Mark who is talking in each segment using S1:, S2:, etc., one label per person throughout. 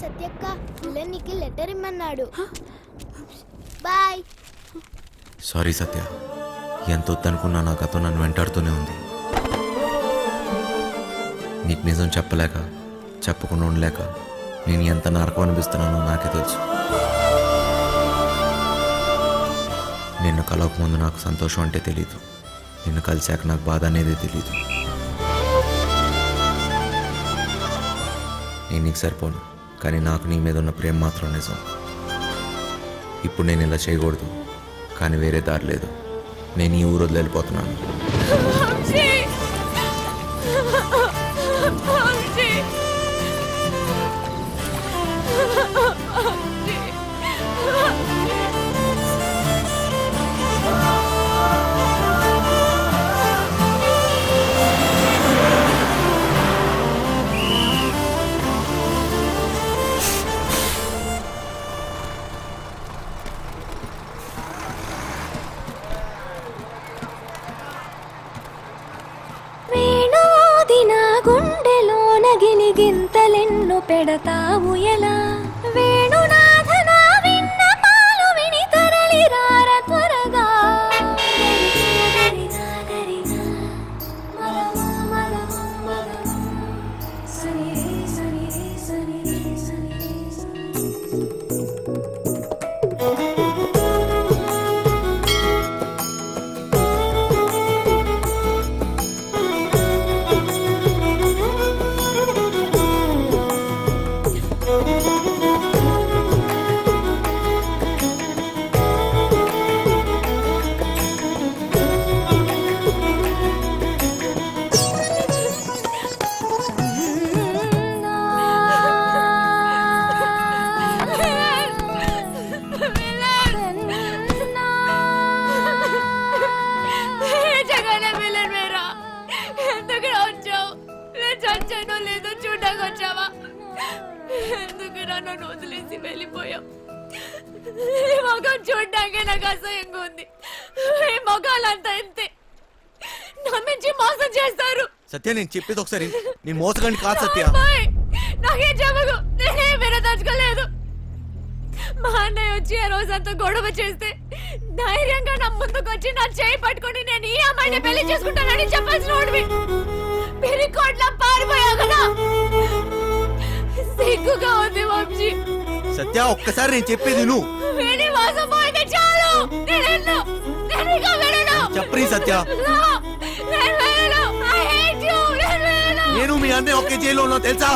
S1: సత్యక్క విలన్నికి letter ఇమ్మన్నాడు. Bye.
S2: Sorry సత్య, ఎంత వద్దనుకున్నా నా కథ నన్ను వెంటాడుతూనే ఉంది. నీకు నిజం చెప్పలేక, చెప్పకుండా ఉండలేక నేను ఎంత నరకం అనిపిస్తున్నానో నాకే తెలుసు. నిన్ను కలవకముందు నాకు సంతోషం అంటే తెలీదు, నిన్ను కలిశాక నాకు బాధ అనేది తెలీదు. నేను నీకు సరిపోను, కానీ నాకు నీ మీద ఉన్న ప్రేమ మాత్రం నిజం. ఇప్పుడు నేను ఇలా చేయకూడదు, కానీ వేరే దారి లేదు. నేను ఈ ఊరు వదిలి వెళ్ళిపోతున్నాను.
S3: గింతలెన్ను పెడతావు ఎలా వేణునాథన విన్న పాలు విని తరలి రార త్వరగా
S4: నన్ను వదిలేసి వెళ్ళిపోయాం. ఈ మొఖం చూడ్డాకే నాకు అసహ్యంగా ఉంది. ఈ మొఖాలంతా ఇంతే, నమ్మించి మోసం చేస్తారు.
S2: సత్య, నేను చెప్పేది ఒకసారి, నేను మోసగాన్ని కాదు సత్య.
S4: నాకేం చెప్పకు, నేనే వినదలుచుకోలేదు. మా అన్నయ్య వచ్చి ఆ రోజంతా గొడవ చేస్తే ధైర్యంగా నా ముందుకు వచ్చి నా చేయి పట్టుకుని నేను ఈ అమ్మాయిని పెళ్లి చేసుకుంటానని చెప్పాల్సిన వాడివి పిరికోట్లా పారిపోయా కదా. సిగ్గుగా ఉంది వంశీ.
S2: సత్య, ఒక్కసారి నేను చెప్పేది నువ్వు చెప్పరి సత్య. నేను మీ అన్నయ్య ఒకే జైల్లో ఉన్నా తెలుసా?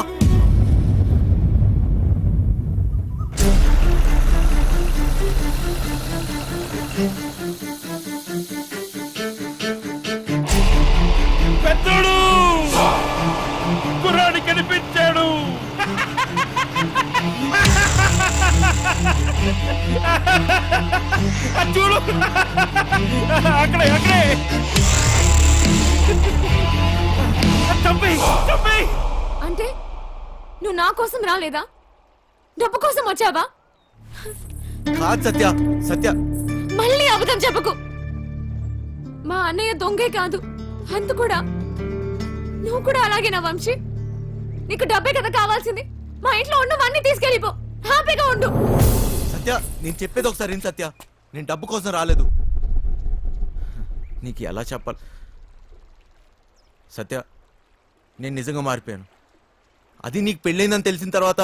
S5: పెద్దోడు కుర్రాడి కనిపించాడు. చూడు, అక్కడే అక్కడే
S4: అంటే నువ్వు నా కోసం రాలేదా? డబ్బు కోసం వచ్చావా?
S2: కాదు సత్య. సత్య,
S4: మళ్ళీ అబద్ధం చెప్పకు. మా అన్నయ్య దొంగే కాదు, అంత కూడా. నువ్వు కూడా అలాగేనా వంశీ? నీకు డబ్బే కదా కావాల్సింది. మా ఇంట్లో ఉన్నవన్నీ తీసుకెళ్ళిపో, హ్యాపీగా ఉండు.
S2: సత్య, నేను చెప్పేది ఒకసారి సత్య, నేను డబ్బు కోసం రాలేదు. నీకు ఎలా చెప్పాలి సత్య, నేను నిజంగా మారిపోయాను. అది నీకు పెళ్ళైందని తెలిసిన తర్వాత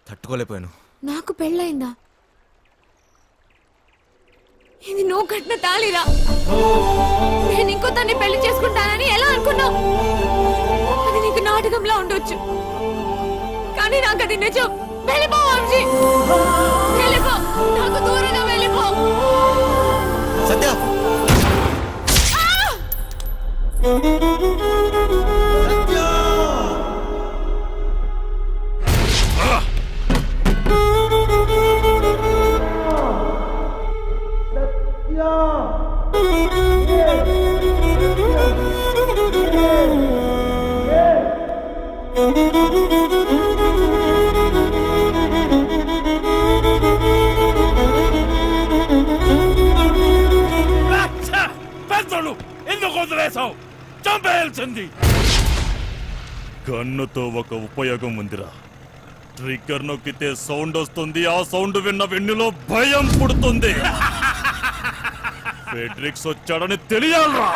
S2: తట్టుకోలేకపోయాను.
S4: నాకు పెళ్ళయిందా? ఇది నువ్వు కట్టిన తాళిరా. నేను ఇంకో తన్ని పెళ్లి చేసుకుంటానని ఎలా అనుకున్నావు? అది నీకు నాటకంలా ఉండొచ్చు, కానీ నాకు అది నిజం. వెళ్ళిపో వంశీ, వెళ్ళిపో, నాకు దూరంగా వెళ్ళిపో.
S2: సత్య,
S5: ఎందుకు వదిలేసావు? చంపేయాల్సింది. గన్నుతో ఒక ఉపయోగం ఉందిరా, ట్రిగ్గర్ నొక్కితే సౌండ్ వస్తుంది. ఆ సౌండ్ విన్న వెన్నులో భయం పుడుతుంది. ఫెడ్రిక్స్ వచ్చాడని తెలియాలరా.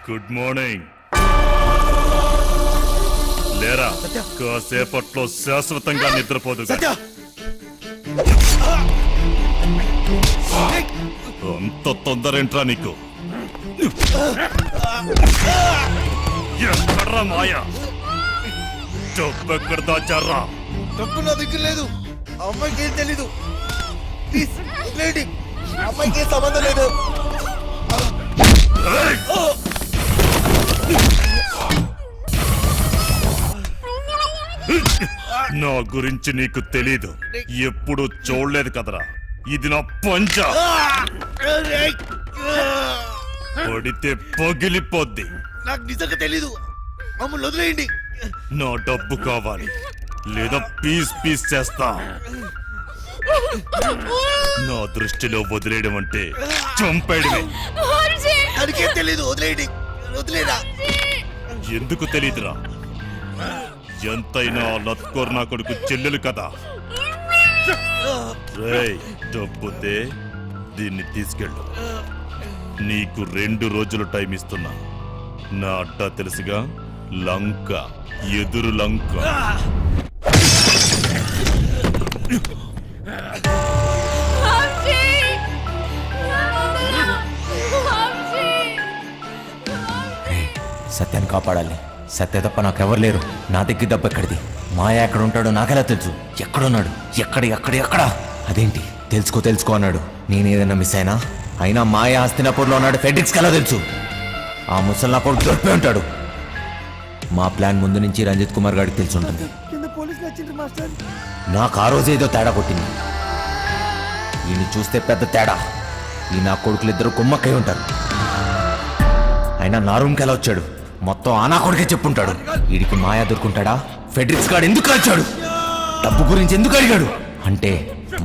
S5: Good morning. లేరా, కాసేపట్లో శాశ్వతంగా నిద్రపోదు. అంత తొందరేంట్రా నీకు? ఎక్కడ్రా మాయా? డబ్బెక్కడ దాచారా?
S6: డబ్బు నా దగ్గర లేదు. ఆ అమ్మాయికి ఏం తెలీదు. ప్లీజ్ వదిలేయండి. ఆ అమ్మాయికి ఏం సంబంధం లేదు.
S5: నా గురించి నీకు తెలీదు. ఎప్పుడు చూడలేదు కదరా. ఇది నా పంచా. పడితే పగిలిపోద్ది.
S6: నాకు నిజంగా తెలీదు. మమ్మల్ని వదిలేయండి.
S5: నా డబ్బు కావాలి, లేదా పీస్ పీస్ చేస్తా. నా దృష్టిలో వదిలేయడం అంటే చంపేయడమే.
S6: దానికేం తెలీదు. వదిలేయండి. వదిలేరా.
S5: ఎందుకు తెలీదురా? ఎంతైనా లత్కోర్ నా కొడుకు చెల్లెలు కదా. రేయ్, డబ్బుతే దీన్ని తీసుకెళ్ళు. నీకు 2 రోజులు టైం ఇస్తున్నా. నా అడ్డా తెలుసుగా, లంక, ఎదురు లంక.
S2: సత్యాన్ని కాపాడాలి. సత్య తప్ప నాకెవరు లేరు. నా దగ్గర దెబ్బ ఎక్కడిది? మాయా ఎక్కడ ఉంటాడో నాకెలా తెలుసు? ఎక్కడున్నాడు? ఎక్కడ? అదేంటి తెలుసుకో అన్నాడు. నేనేదన్నా మిస్ అయినా మాయా హస్తినాపూర్లో ఉన్నాడు. ఫెడ్రిక్స్కి ఎలా తెలుసు? ఆ ముసలి నా కొడుకు దొరికిపోయి ఉంటాడు. మా ప్లాన్ ముందు నుంచి రంజిత్ కుమార్ గారికి తెలిసి ఉంటుంది. నాకు ఆ రోజు ఏదో తేడా కొట్టింది. ఈయన చూస్తే పెద్ద తేడా. ఈ నా కొడుకులు ఇద్దరు కుమ్మక్కై ఉంటారు. అయినా నా రూమ్కి ఎలా వచ్చాడు? మొత్తం ఆ నా కొడుకే చెప్పుంటాడు. వీడికి మాయా దొరుకుంటాడా? ఫెడ్రిక్స్ గాడు ఎందుకు వచ్చాడు? డబ్బు గురించి ఎందుకు అడిగాడు? అంటే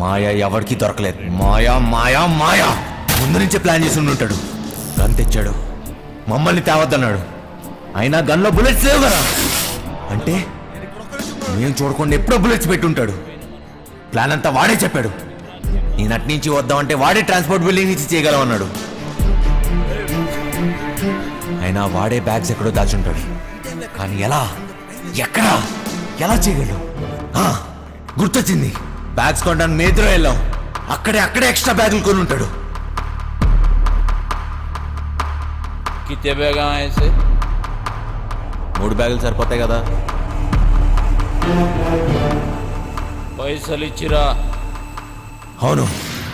S2: మాయా ఎవరికి దొరకలేదు. మాయా ముందు నుంచే ప్లాన్ చేసి ఉంటాడు. గన్ తెచ్చాడు, మమ్మల్ని తేవద్దన్నాడు. అయినా గన్లో బుల్లెట్స్ లేవు కదా. అంటే నేను చూడకుండా ఎప్పుడో బుల్లెట్స్ పెట్టుంటాడు. ప్లాన్ అంతా వాడే చెప్పాడు. నేను అటు నుంచి వద్దామంటే వాడే ట్రాన్స్పోర్ట్ బిల్డింగ్ నుంచి చేయగలమన్నాడు. అయినా వాడే బ్యాగ్స్ ఎక్కడో దాచుంటాడు. కానీ ఎలా, ఎక్కడా, ఎలా చేయగలడు? గుర్తొచ్చింది, బ్యాగ్స్ కొనడానికి మేద్రో వెళ్ళాం. అక్కడే ఎక్స్ట్రా బ్యాగులు కొని ఉంటాడు.
S7: कितने बैग आए ऐसे?
S2: 3 బ్యాగులు సరిపోతాయి కదా.
S7: పైసలు ఇచ్చిరా?
S2: అవును,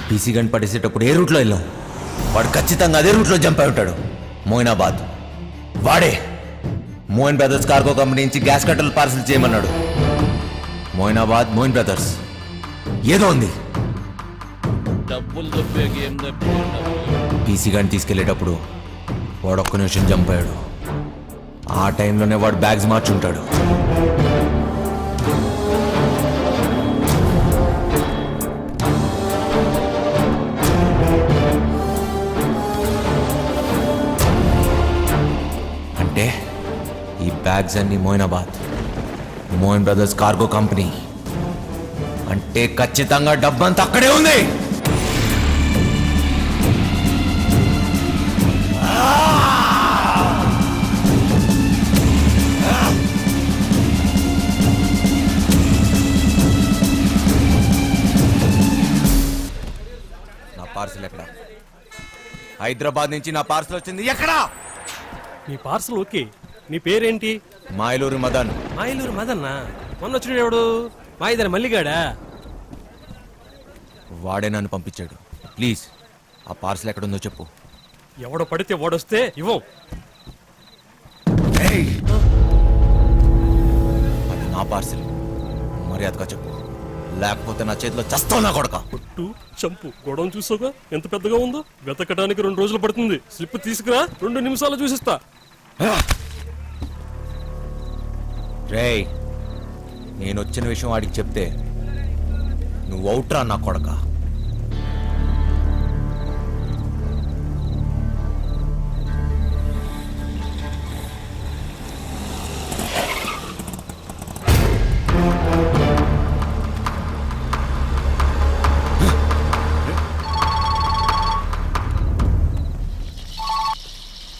S2: పీసీ గన్ పడేసేటప్పుడు ఏ రూట్లో వెళ్ళాం. వాడు ఖచ్చితంగా అదే రూట్లో జంప్ అయి ఉంటాడు. మోయినాబాద్ వాడే మోయిన్ బ్రదర్స్ కార్గో కంపెనీ నుంచి గ్యాస్ కట్టలు పార్సల్ చేయమన్నాడు. మోయినాబాద్ మోయిన్ బ్రదర్స్ ఏదో ఉంది.
S7: డబ్బులు దొబ్బే గేమ్ దబ్బే.
S2: పీసీ గన్ తీసుకెళ్లేటప్పుడు వాడు ఒక్క నిమిషం జంప్ అయ్యాడు. ఆ టైంలోనే వాడు బ్యాగ్స్ మార్చుంటాడు. అంటే ఈ బ్యాగ్స్ అన్ని Moinabad Moin brothers cargo company. అంటే ఖచ్చితంగా డబ్బంతా అక్కడే ఉంది. నా పార్సల్ ఎక్కడ? హైదరాబాద్ నుంచి నా పార్సల్ వచ్చింది. ఎక్కడా?
S8: నీ పార్సల్ ఓకే. నీ పేరేంటి?
S2: మాయలూరు మదన్.
S8: మాయలూరు మదన్నా? మొన్న వచ్చిన ఎవడు? మాయిదారి మల్లిగాడా?
S2: వాడే నన్ను పంపించాడు. ప్లీజ్ ఆ పార్సల్ ఎక్కడుందో చెప్పు.
S8: ఎవడో పడితే వాడొస్తే ఇవ్వం.
S2: అది నా పార్సల్, మర్యాదగా చెప్పు, లేకపోతే నా చేతిలో చస్తావు నా కొడక.
S8: కొట్టు చంపు. గొడవ చూసావుగా ఎంత పెద్దగా ఉందో. వెతకడానికి 2 రోజులు పడుతుంది. స్లిప్ తీసుకురా, 2 నిమిషాలు చూసిస్తా.
S2: రేయ్, నేను వచ్చిన విషయం వాడికి చెప్తే నువ్వు అవుట్రా నా కొడక.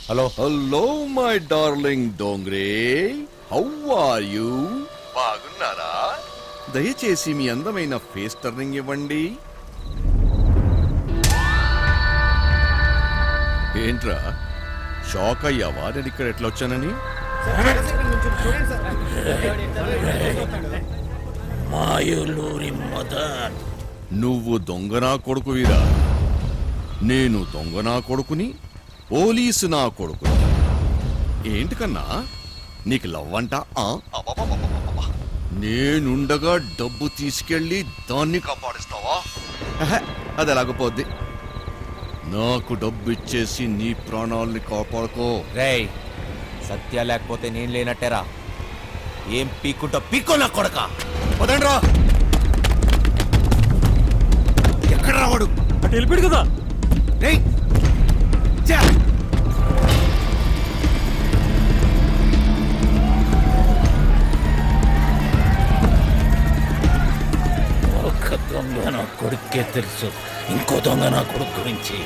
S2: Hello.
S9: Hello my darling Dongre, how are you? బాగున్నారా? దయచేసి మీ అందమైన ఫేస్ టర్నింగ్ ఇవ్వండి. ఏంట్రా షాక్ అయ్యావా నేను ఇక్కడ ఎట్లా వచ్చానని?
S7: మాయలూరి మదన్.
S9: నువ్వు దొంగనా కొడుకువిరా, నేను దొంగనా కొడుకుని, పోలీసు నా కొడుకుని. ఏంటి కన్నా నీకు లవ్ అంట? నేనుండగా డబ్బు తీసుకెళ్ళి దాన్ని కాపాడిస్తావా? అది ఎలాగపోద్ది. నాకు డబ్బు ఇచ్చేసి నీ ప్రాణాలని కాపాడుకో.
S2: రేయ్, సత్య లేకపోతే నేను లేనట్టేరా. ఏం పీక్కుంటా పీక్కో నా కొడక.
S9: వదండ్రా. ఎక్కడ రావాడు?
S8: అటు వెళ్ళిపోయాడు కదా.
S9: రేయ్ ఛా!
S7: ఒక దొంగ నా కొడుకే తెలుసు, ఇంకో దొంగ నా కొడుకు గురించి.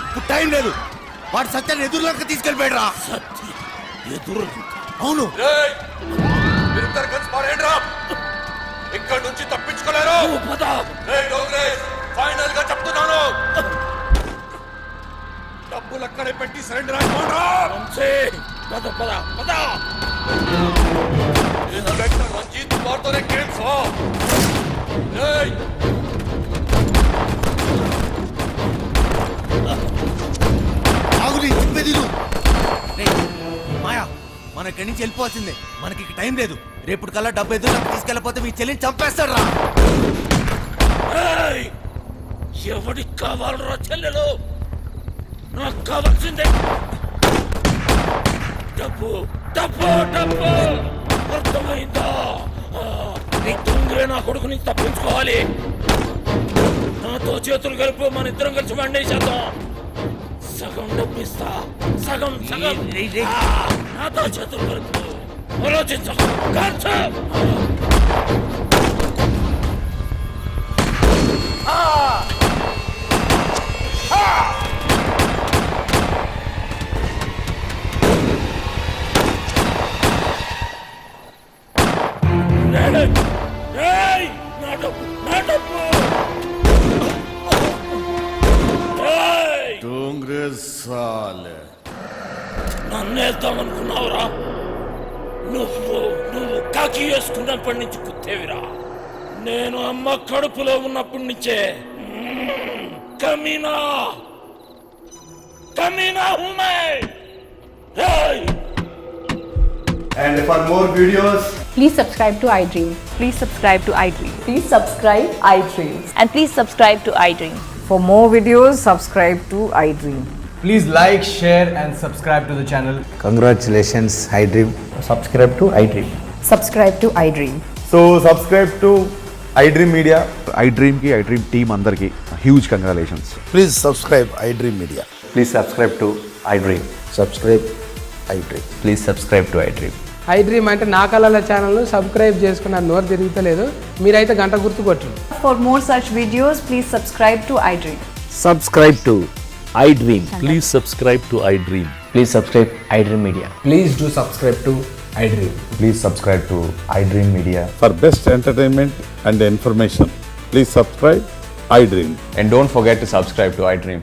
S2: ఇప్పుడు టైం లేదు. వాడు సత్యాన్ని ఎదురులోకి తీసుకెళ్ళిపోయాడు రా.
S7: ఎదురు
S2: అవును.
S9: ఇక్కడ నుంచి తప్పించుకోలేరు. ఫైనల్ గా చెప్తున్నాను, డబ్బులు అక్కడే పెట్టి సరెండర్ రంజిత్ వారితోనే గేమ్స్.
S2: మాయా, మన ఇక్కడి నుంచి వెళ్ళిపోవాల్సిందే. మనకి టైం లేదు. రేపు కల్లా డబ్బు ఎదురు తీసుకెళ్ళిపోతే మీ చెల్లిని చంపేస్తాడు రా.
S7: ఎవడికి కావాలరా చెల్లెలు? నాకు కావాల్సిందే డబ్బు డబ్బు డబ్బు అర్థమైందా? నీ దొంగలే నా కొడుకుని తప్పించుకోవాలి. నాతో చేతులు కలుపు, మన ఇద్దరం కలిసి వండేసేద్దాం. సగం డబ్బిస్తా, సగం సగం. నాతో చేతులు కలుపు, ఆలోచించకు.
S9: డోంగ్రే సాలే.
S7: నన్నేద్దామనుకున్నావురా? నువ్వు నువ్వు కాకి వేసుకున్నప్పటి నుంచి కుత్తేవిరా. నేను అమ్మ కడుపులో ఉన్నప్పటి నుంచే కమీనా కమీనా హుమే.
S6: And for more videos,
S3: Please subscribe to iDream. Please subscribe to iDream. Please subscribe iDream. And please subscribe to iDream.
S10: For more videos, subscribe to iDream.
S6: please like, share, and subscribe to the channel.
S11: Congratulations, iDream.
S6: Subscribe to iDream.
S10: Subscribe to iDream.
S6: So subscribe to iDream Media.
S9: iDream కి iDream team అందరికి huge congratulations.
S11: Please subscribe iDream Media.
S6: Please subscribe to iDream.
S11: Subscribe iDream.
S6: Please subscribe to iDream.
S10: iDream అంటే నా కళల channel subscribe చేసుకున్న నోరు తిరుగుతలేదు. మీరైతే గంట గుర్తు కొట్టండి. For more such videos, please subscribe to iDream.
S7: Subscribe to iDream. Please subscribe to iDream.
S6: Please subscribe iDream Media.
S11: Please do subscribe to iDream.
S6: Please subscribe to iDream Media.
S9: For best entertainment and information, please subscribe iDream.
S6: And don't forget to subscribe to iDream.